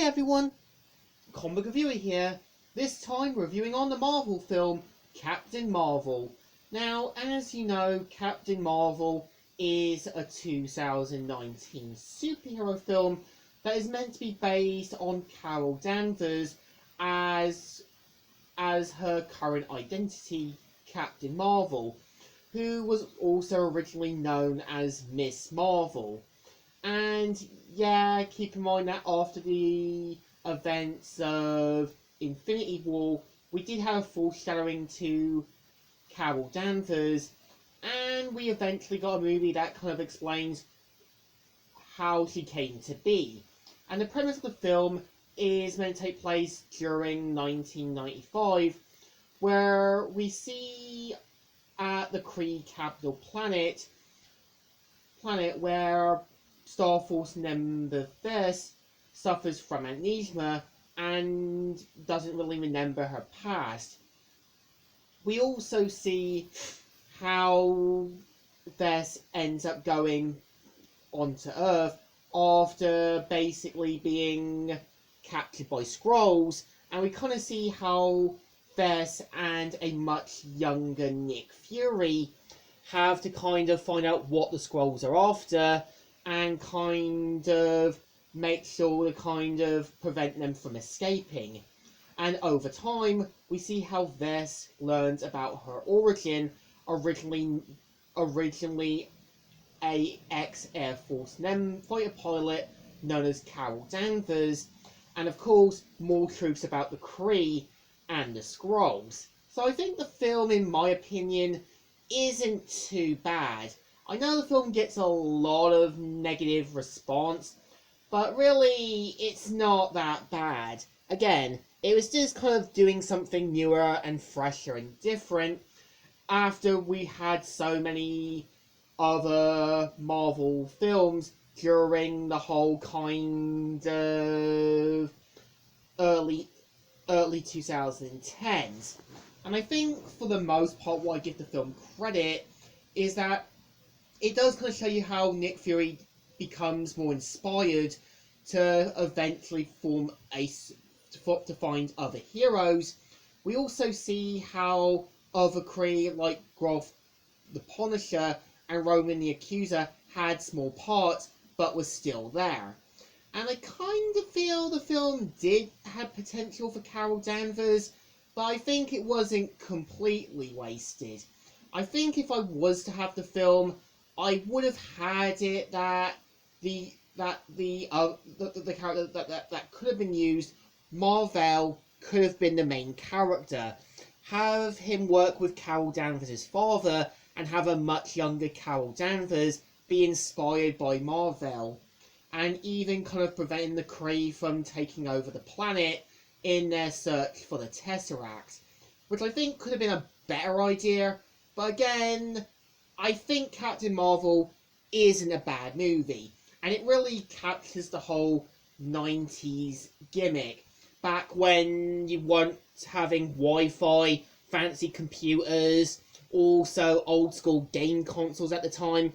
Hi everyone, Comic Reviewer here, this time reviewing on the Marvel film Captain Marvel. Now, as you know, Captain Marvel is a 2019 superhero film that is meant to be based on Carol Danvers as her current identity, Captain Marvel, who was also originally known as Miss Marvel. And yeah, keep in mind that after the events of Infinity War, we did have a foreshadowing to Carol Danvers, and we eventually got a movie that kind of explains how she came to be. And the premise of the film is meant to take place during 1995, where we see at the Kree capital planet where Star Force member Vess suffers from amnesia and doesn't really remember her past. We also see how Vess ends up going onto Earth after basically being captured by Skrulls, and we kind of see how Vess and a much younger Nick Fury have to kind of find out what the Skrulls are after and kind of make sure to kind of prevent them from escaping. And over time, we see how Vess learns about her origin, originally a ex-Air Force fighter pilot known as Carol Danvers, and of course, more truths about the Kree and the Skrulls. So I think the film, in my opinion, isn't too bad. I know the film gets a lot of negative response, but really, it's not that bad. Again, it was just kind of doing something newer and fresher and different after we had so many other Marvel films during the whole kind of early 2010s. And I think, for the most part, what I give the film credit is that it does kind of show you how Nick Fury becomes more inspired to eventually to find other heroes. We also see how other Kree, like Groff the Punisher and Roman the Accuser, had small parts, but was still there. And I kind of feel the film did have potential for Carol Danvers, but I think it wasn't completely wasted. I think if I was to have the film, I would have had it that the character that could have been used, Marvel could have been the main character. Have him work with Carol Danvers' father, and have a much younger Carol Danvers be inspired by Marvel, and even kind of preventing the Kree from taking over the planet in their search for the Tesseract, which I think could have been a better idea. But again, I think Captain Marvel isn't a bad movie, and it really captures the whole 90s gimmick, back when you weren't having Wi-Fi, fancy computers, also old school game consoles at the time,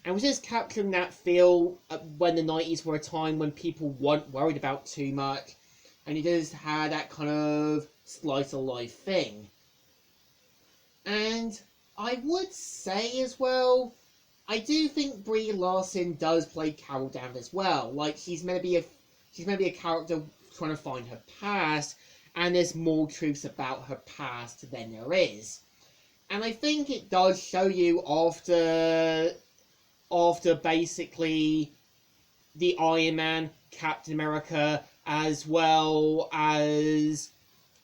and was just capturing that feel when the 90s were a time when people weren't worried about too much, and you just had that kind of slice of life thing. And I would say as well, I do think Brie Larson does play Carol Danvers well. Like, she's meant to be a character trying to find her past, and there's more truths about her past than there is. And I think it does show you after basically the Iron Man, Captain America, as well as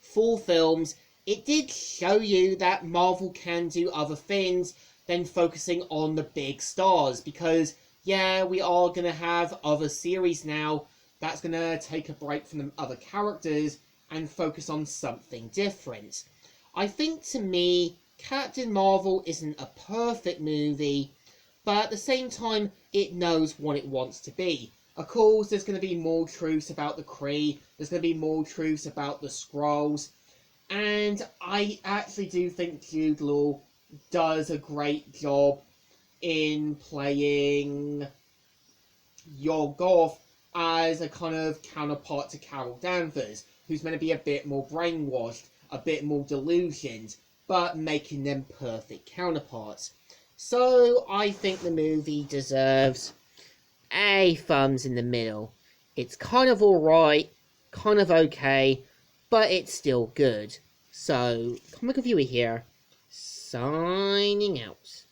4 films, it did show you that Marvel can do other things than focusing on the big stars. Because, yeah, we are going to have other series now that's going to take a break from the other characters and focus on something different. I think, to me, Captain Marvel isn't a perfect movie, but at the same time, it knows what it wants to be. Of course, there's going to be more truths about the Kree, there's going to be more truths about the Skrulls, and I actually do think Jude Law does a great job in playing Yorgov, as a kind of counterpart to Carol Danvers, who's meant to be a bit more brainwashed, a bit more delusioned, but making them perfect counterparts. So I think the movie deserves a thumbs in the middle. It's kind of alright, kind of okay, but it's still good. So, Comic Reviewer here, signing out.